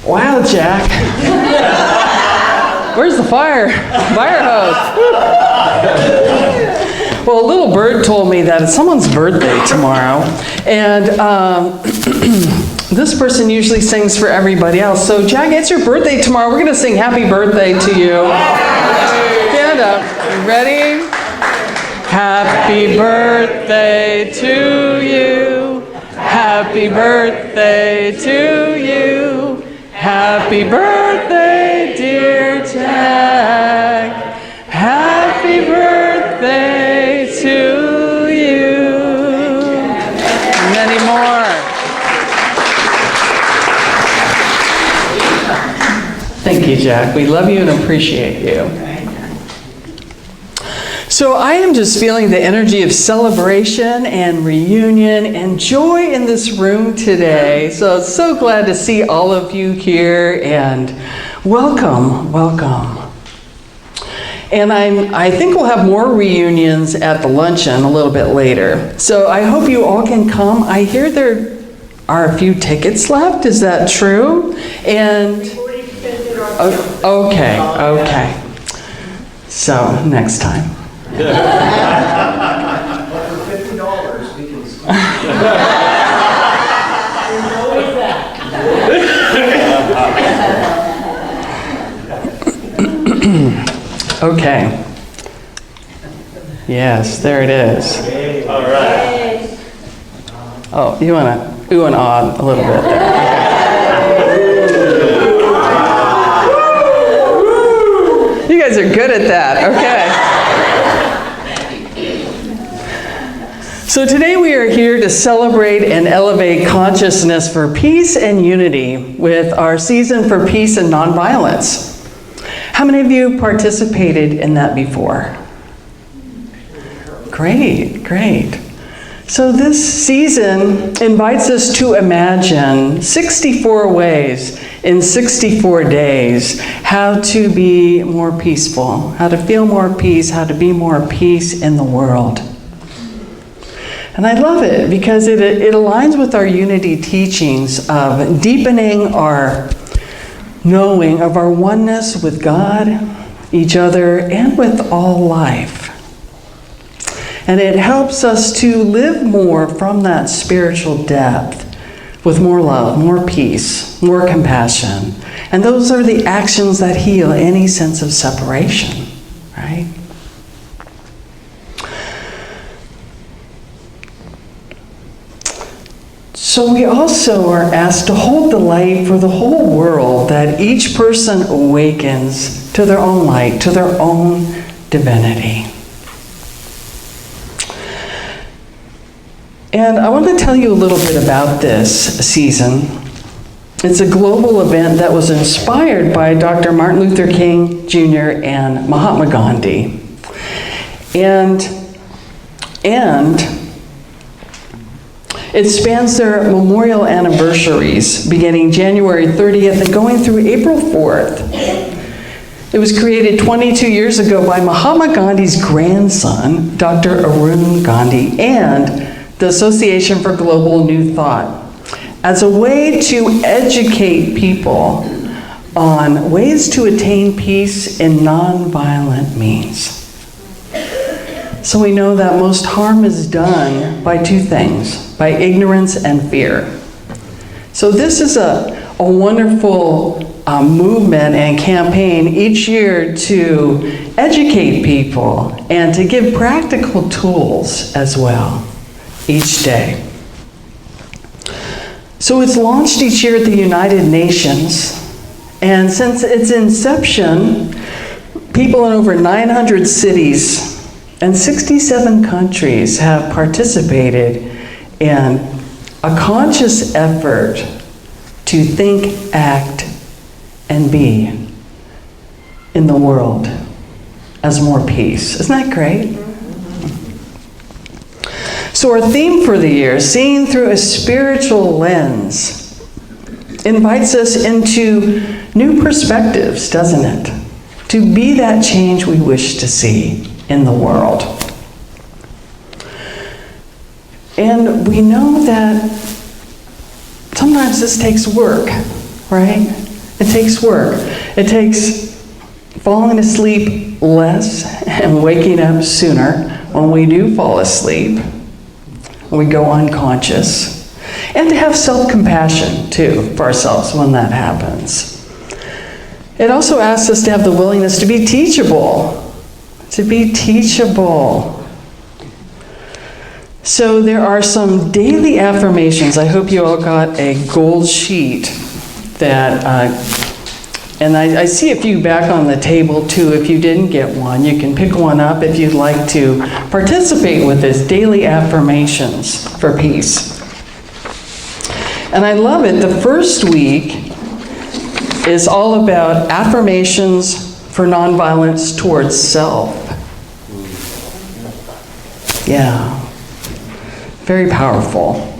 Wow, Jack. Where's the fire hose? Well, a little bird told me that it's someone's birthday tomorrow, and this person usually sings for everybody else. So, Jack, it's your birthday tomorrow. We're going to sing happy birthday to you. Stand up. You ready? Happy birthday to you. Happy birthday to you. Happy birthday, dear Jack. Happy birthday to you. Many more. Thank you, Jack. We love you and appreciate you. So I am just feeling the energy of celebration and reunion and joy in this room today. So glad to see all of you here, and welcome, welcome. And I think we'll have more reunions at the luncheon a little bit later. So I hope you all can come. I hear there are a few tickets left. Is that true? And okay. So next time. For $50, we can. Okay. Yes, there it is. All right. Oh, you want to ooh and ah a little bit there. Okay. You guys are good at that. Okay. So today we are here to celebrate and elevate consciousness for peace and unity with our Season for Peace and Nonviolence. How many of you participated in that before? Great. So this season invites us to imagine 64 ways in 64 days how to be more peaceful, how to feel more peace, how to be more peace in the world. And I love it because it aligns with our unity teachings of deepening our knowing of our oneness with God, each other, and with all life. And it helps us to live more from that spiritual depth with more love, more peace, more compassion. And those are the actions that heal any sense of separation, right? So we also are asked to hold the light for the whole world, that each person awakens to their own light, to their own divinity. And I want to tell you a little bit about this season. It's a global event that was inspired by Dr. Martin Luther King Jr. and Mahatma Gandhi. And it spans their memorial anniversaries, beginning January 30th and going through April 4th. It was created 22 years ago by Mahatma Gandhi's grandson, Dr. Arun Gandhi, and the Association for Global New Thought, as a way to educate people on ways to attain peace in nonviolent means. So we know that most harm is done by two things, by ignorance and fear. So this is a wonderful movement and campaign each year to educate people and to give practical tools as well each day. So it's launched each year at the United Nations, and since its inception, people in over 900 cities and 67 countries have participated in a conscious effort to think, act, and be in the world as more peace. Isn't that great? So our theme for the year, Seeing Through a Spiritual Lens, invites us into new perspectives, doesn't it? To be that change we wish to see in the world. And we know that sometimes this takes work, right? It takes work. It takes falling asleep less and waking up sooner when we do fall asleep, when we go unconscious, and to have self-compassion, too, for ourselves when that happens. It also asks us to have the willingness to be teachable, to be teachable. So there are some daily affirmations. I hope you all got a gold sheet that, and I see a few back on the table too. If you didn't get one, you can pick one up if you'd like to participate with this daily affirmations for peace. And I love it. The first week is all about affirmations for nonviolence towards self. Yeah. Very powerful.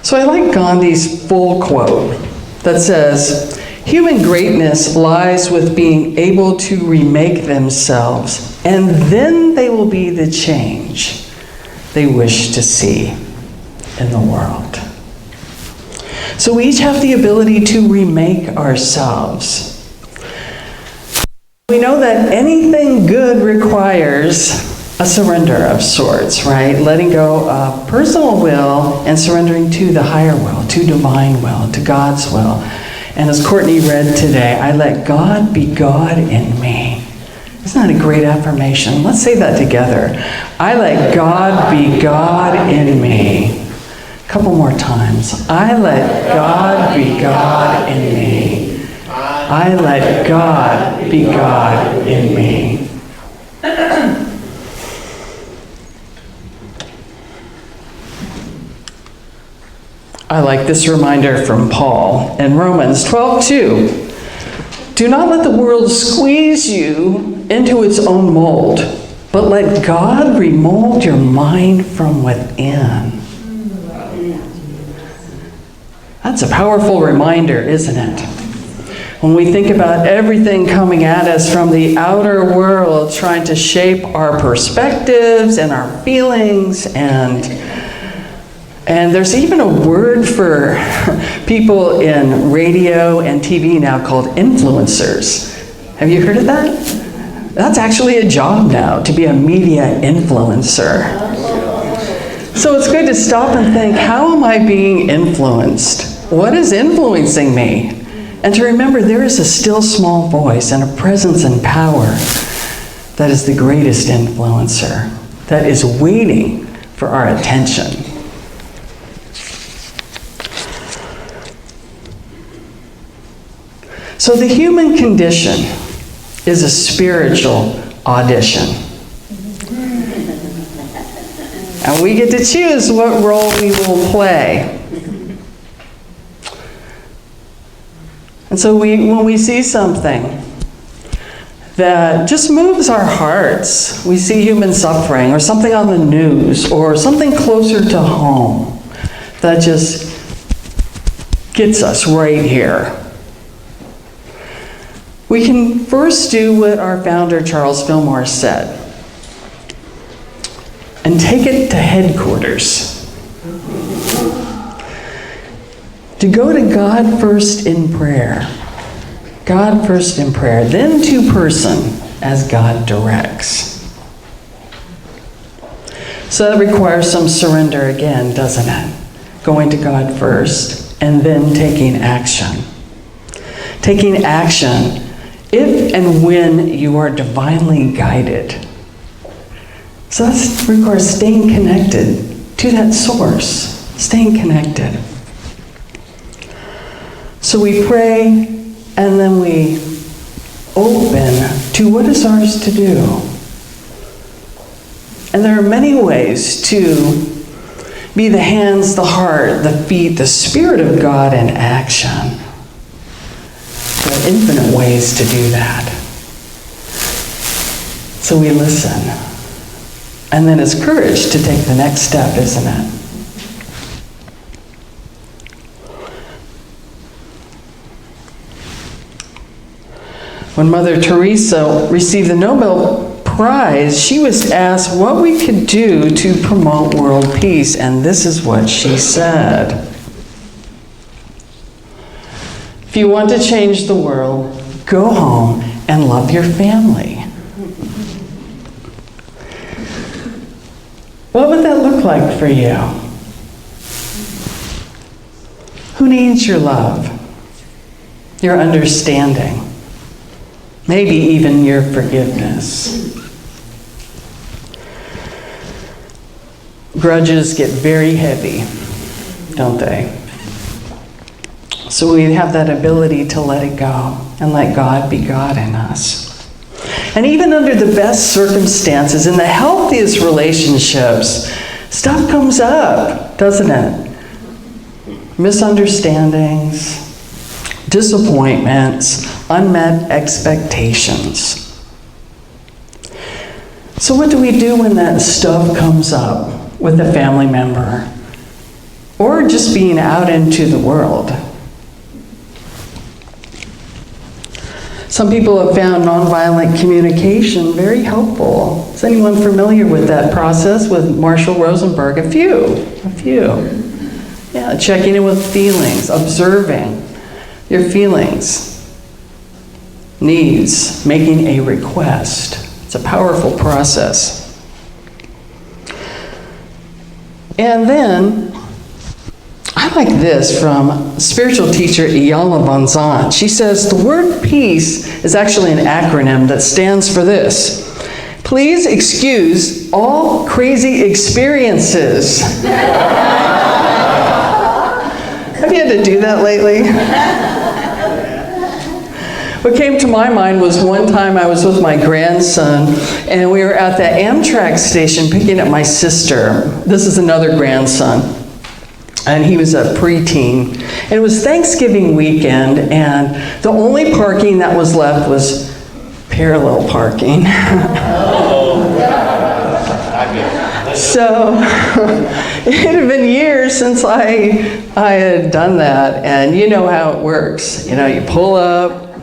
So I like Gandhi's full quote that says, "Human greatness lies with being able to remake themselves, and then they will be the change they wish to see in the world." So we each have the ability to remake ourselves. We know that anything good requires a surrender of sorts, right? Letting go of personal will and surrendering to the higher will, to divine will, to God's will. And as Courtney read today, I let God be God in me. Isn't that a great affirmation? Let's say that together. I let God be God in me. A couple more times. I let God be God in me. I let God be God in me. I like this reminder from Paul in Romans 12:2. Do not let the world squeeze you into its own mold, but let God remold your mind from within. That's a powerful reminder, isn't it? When we think about everything coming at us from the outer world, trying to shape our perspectives and our feelings, and there's even a word for people in radio and TV now called influencers. Have you heard of that? That's actually a job now, to be a media influencer. So it's good to stop and think, how am I being influenced? What is influencing me? And to remember there is a still small voice and a presence and power that is the greatest influencer, that is waiting for our attention. So the human condition is a spiritual audition. And we get to choose what role we will play. And so when we see something that just moves our hearts, we see human suffering or something on the news or something closer to home that just gets us right here. We can first do what our founder, Charles Fillmore, said, and take it to headquarters. To go to God first in prayer. God first in prayer, then to person as God directs. So that requires some surrender again, doesn't it? Going to God first and then taking action. Taking action if and when you are divinely guided. So that requires staying connected to that source, staying connected. So we pray and then we open to what is ours to do. And there are many ways to be the hands, the heart, the feet, the Spirit of God in action. There are infinite ways to do that. So we listen. And then it's courage to take the next step, isn't it? When Mother Teresa received the Nobel Prize, she was asked what we could do to promote world peace, and this is what she said. If you want to change the world, go home and love your family. What would that look like for you? Who needs your love, your understanding, maybe even your forgiveness? Grudges get very heavy, don't they? So we have that ability to let it go and let God be God in us. And even under the best circumstances, in the healthiest relationships, stuff comes up, doesn't it? Misunderstandings, disappointments, unmet expectations. So what do we do when that stuff comes up with a family member? Or just being out into the world? Some people have found nonviolent communication very helpful. Is anyone familiar with that process with Marshall Rosenberg? A few. Yeah, checking in with feelings, observing your feelings, needs, making a request. It's a powerful process. And then, I like this from spiritual teacher Iyanla Vanzant. She says, the word peace is actually an acronym that stands for this. Please excuse all crazy experiences. Have you had to do that lately? What came to my mind was one time I was with my grandson, and we were at the Amtrak station picking up my sister. This is another grandson. And he was a preteen. And it was Thanksgiving weekend, and the only parking that was left was parallel parking. So it had been years since I had done that, and you know how it works. You know, you pull up,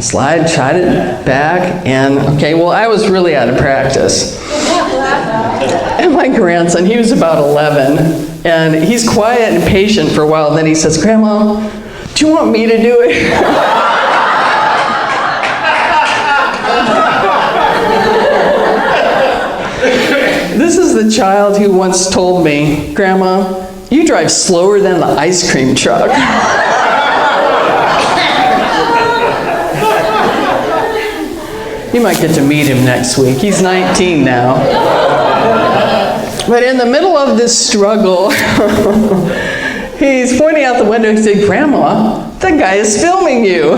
slide it back, and okay, well, I was really out of practice. And my grandson, he was about 11, and he's quiet and patient for a while, and then he says, Grandma, do you want me to do it? This is the child who once told me, Grandma, you drive slower than the ice cream truck. You might get to meet him next week. He's 19 now. But in the middle of this struggle, he's pointing out the window and said, Grandma, that guy is filming you.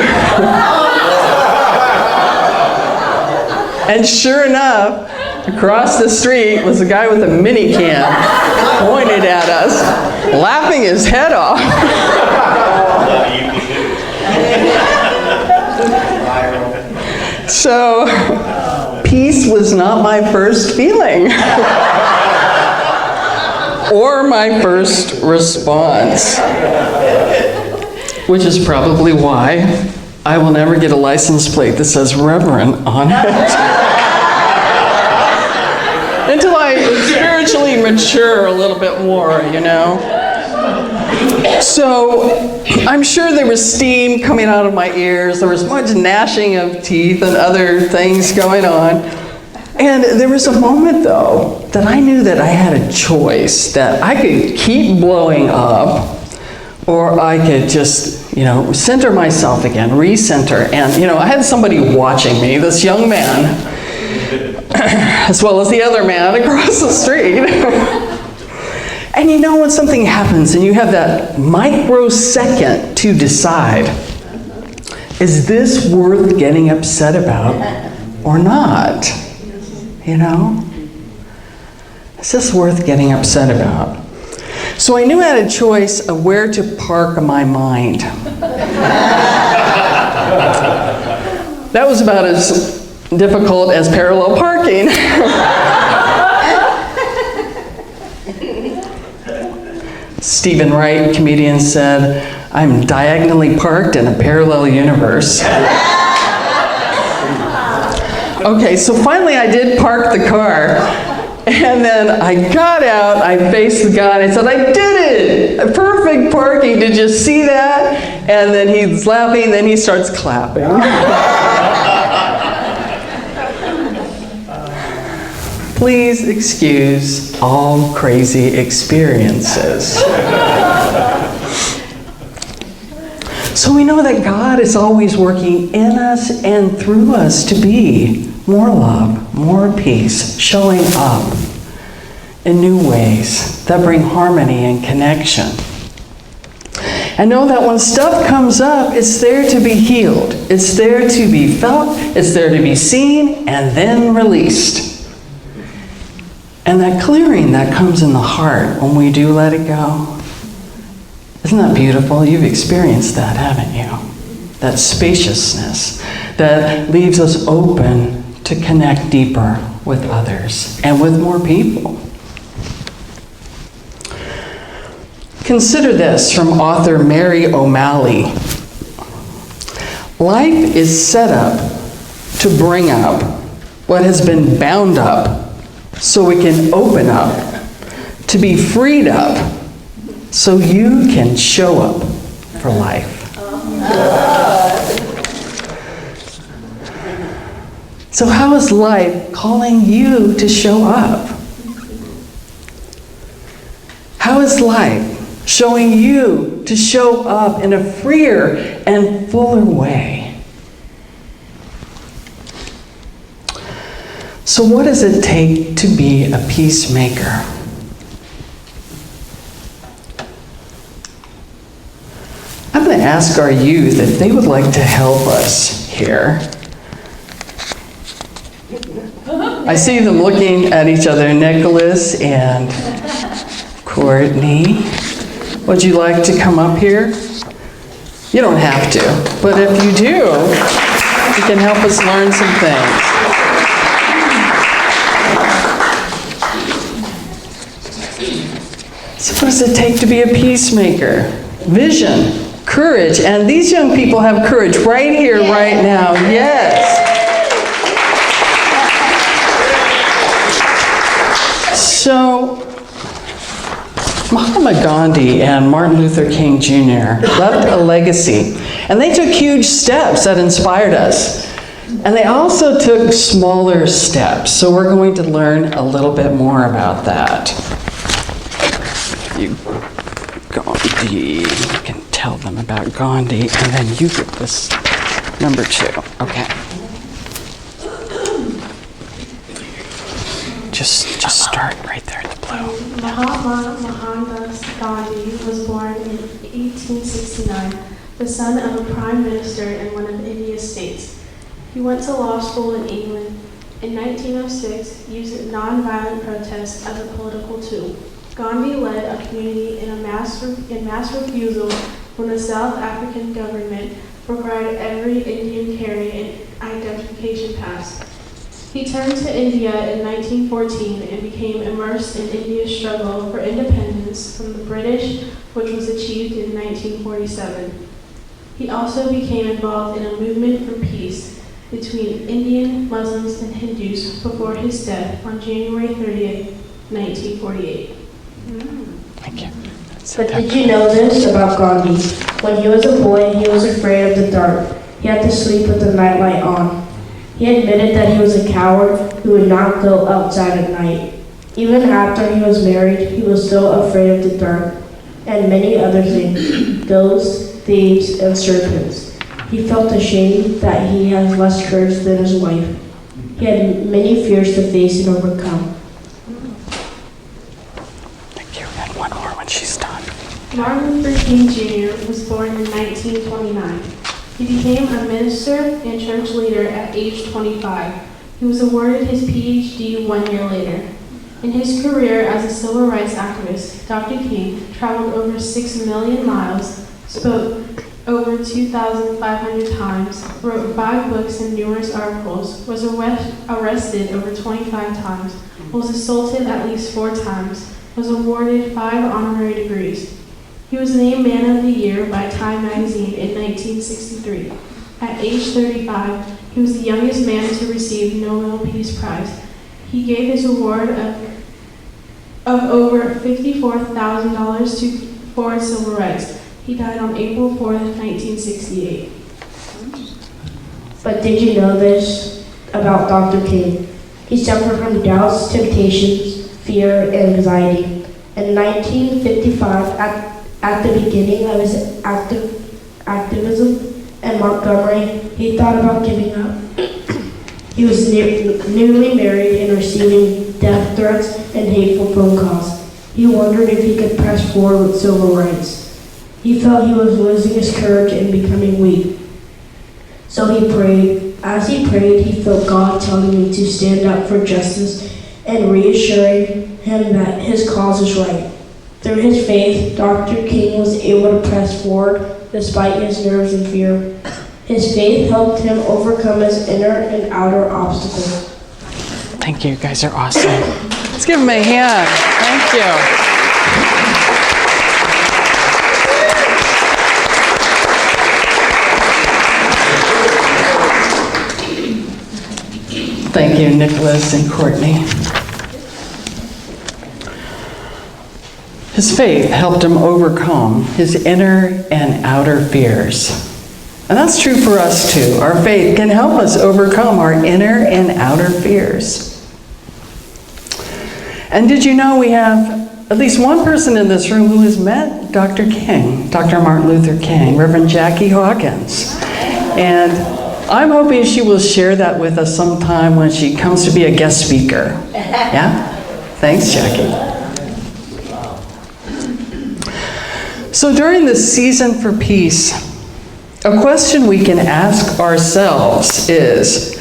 And sure enough, across the street was a guy with a mini cam pointed at us, laughing his head off. So, peace was not my first feeling. Or my first response. Which is probably why I will never get a license plate that says Reverend on it. Until I spiritually mature a little bit more, you know. So I'm sure there was steam coming out of my ears. There was much gnashing of teeth and other things going on. And there was a moment, though, that I knew that I had a choice, that I could keep blowing up, or I could just, you know, center myself again, recenter. And, you know, I had somebody watching me, this young man, as well as the other man across the street. And you know when something happens and you have that microsecond to decide, is this worth getting upset about or not? You know? Is this worth getting upset about? So I knew I had a choice of where to park my mind. That was about as difficult as parallel parking. Stephen Wright, comedian, said, I'm diagonally parked in a parallel universe. Okay, so finally I did park the car, And then I got out, I faced the guy, and I said, I did it! Perfect parking, did you see that? And then he's laughing, then he starts clapping. Please excuse all crazy experiences. So we know that God is always working in us and through us to be more love, more peace, showing up in new ways that bring harmony and connection. And know that when stuff comes up, it's there to be healed. It's there to be felt, it's there to be seen, and then released. And that clearing that comes in the heart when we do let it go. Isn't that beautiful? You've experienced that, haven't you? That spaciousness that leaves us open to connect deeper with others and with more people. Consider this from author Mary O'Malley. Life is set up to bring up what has been bound up so we can open up, to be freed up so you can show up for life. So how is life calling you to show up? How is life showing you to show up in a freer and fuller way? So what does it take to be a peacemaker? I'm going to ask our youth if they would like to help us here. I see them looking at each other, Nicholas and Courtney. Would you like to come up here? You don't have to, but if you do, you can help us learn some things. So what does it take to be a peacemaker? Vision, courage, and these young people have courage right here, right now. Yes. So, Mahatma Gandhi and Martin Luther King Jr. left a legacy, and they took huge steps that inspired us. And they also took smaller steps, so we're going to learn a little bit more about that. Gandhi, you can tell them about Gandhi, and then you get this number 2, okay? Just start right there at the blue. Mahatma Gandhi was born in 1869, the son of a prime minister in one of India's states. He went to law school in England. In 1906, used nonviolent protest as a political tool. Gandhi led a community in mass refusal when the South African government required every Indian carry an identification pass. He turned to India in 1914 and became immersed in India's struggle for independence from the British, which was achieved in 1947. He also became involved in a movement for peace between Indian Muslims and Hindus before his death on January 30th, 1948. Thank you. But did you know this about Gandhi? When he was a boy, he was afraid of the dark. He had to sleep with the nightlight on. He admitted that he was a coward who would not go outside at night. Even after he was married, he was still afraid of the dark and many other things, ghosts, thieves, and serpents. He felt ashamed that he had less courage than his wife. He had many fears to face and overcome. Thank you. And one more when she's done. Martin Luther King Jr. was born in 1929. He became a minister and church leader at age 25. He was awarded his PhD 1 year later. In his career as a civil rights activist, Dr. King traveled over 6 million miles, spoke over 2,500 times, wrote 5 books and numerous articles, was arrested over 25 times, was assaulted at least 4 times, was awarded 5 honorary degrees. He was named Man of the Year by Time magazine in 1963. At age 35, he was the youngest man to receive Nobel Peace Prize. He gave his award of of over $54,000 for civil rights. He died on April 4th, 1968. But did you know this about Dr. King? He suffered from doubts, temptations, fear, and anxiety. In 1955, at the beginning of his activism in Montgomery, he thought about giving up. He was newly married and receiving death threats and hateful phone calls. He wondered if he could press forward with civil rights. He felt he was losing his courage and becoming weak. So he prayed. As he prayed, he felt God telling him to stand up for justice and reassuring him that his cause is right. Through his faith, Dr. King was able to press forward despite his nerves and fear. His faith helped him overcome his inner and outer obstacles. Thank you. You guys are awesome. Let's give him a hand. Thank you. Thank you, Nicholas and Courtney. His faith helped him overcome his inner and outer fears. And that's true for us too. Our faith can help us overcome our inner and outer fears. And did you know we have at least one person in this room who has met Dr. King, Dr. Martin Luther King, Reverend Jackie Hawkins. And I'm hoping she will share that with us sometime when she comes to be a guest speaker. Yeah? Thanks, Jackie. So during the Season for Peace, a question we can ask ourselves is,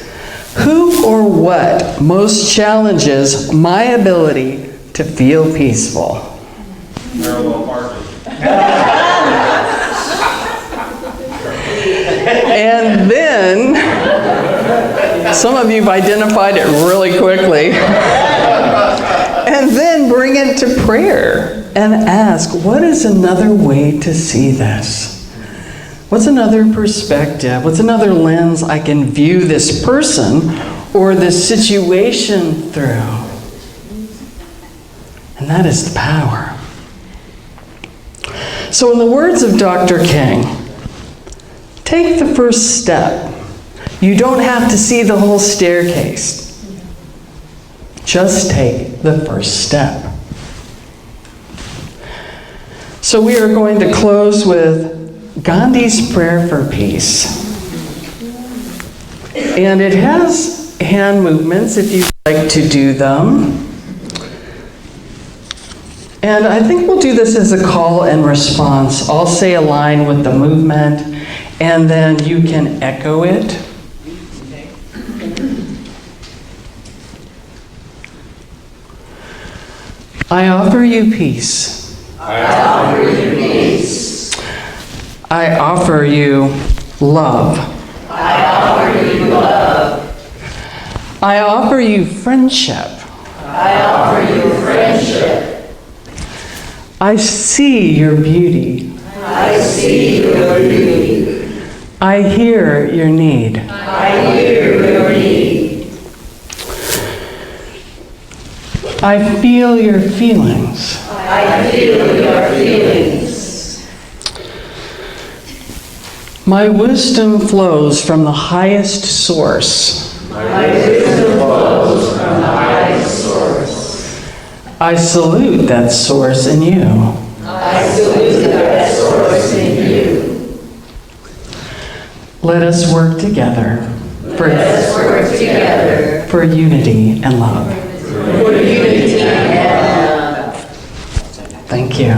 who or what most challenges my ability to feel peaceful? And then, some of you have identified it really quickly. And then bring it to prayer and ask, what is another way to see this? What's another perspective? What's another lens I can view this person or this situation through? And that is the power. So in the words of Dr. King, take the first step. You don't have to see the whole staircase. Just take the first step. So we are going to close with Gandhi's prayer for peace. And it has hand movements if you'd like to do them. And I think we'll do this as a call and response. I'll say a line with the movement, and then you can echo it. I offer you peace. I offer you peace. I offer you love. I offer you love. I offer you friendship. I offer you friendship. I see your beauty. I see your beauty. I hear your need. I hear your need. I feel your feelings. I feel your feelings. My wisdom flows from the highest source. My wisdom flows from the highest source. I salute that source in you. I salute that source in you. Let us work together Let's work together for unity and love. for unity and love. Thank you.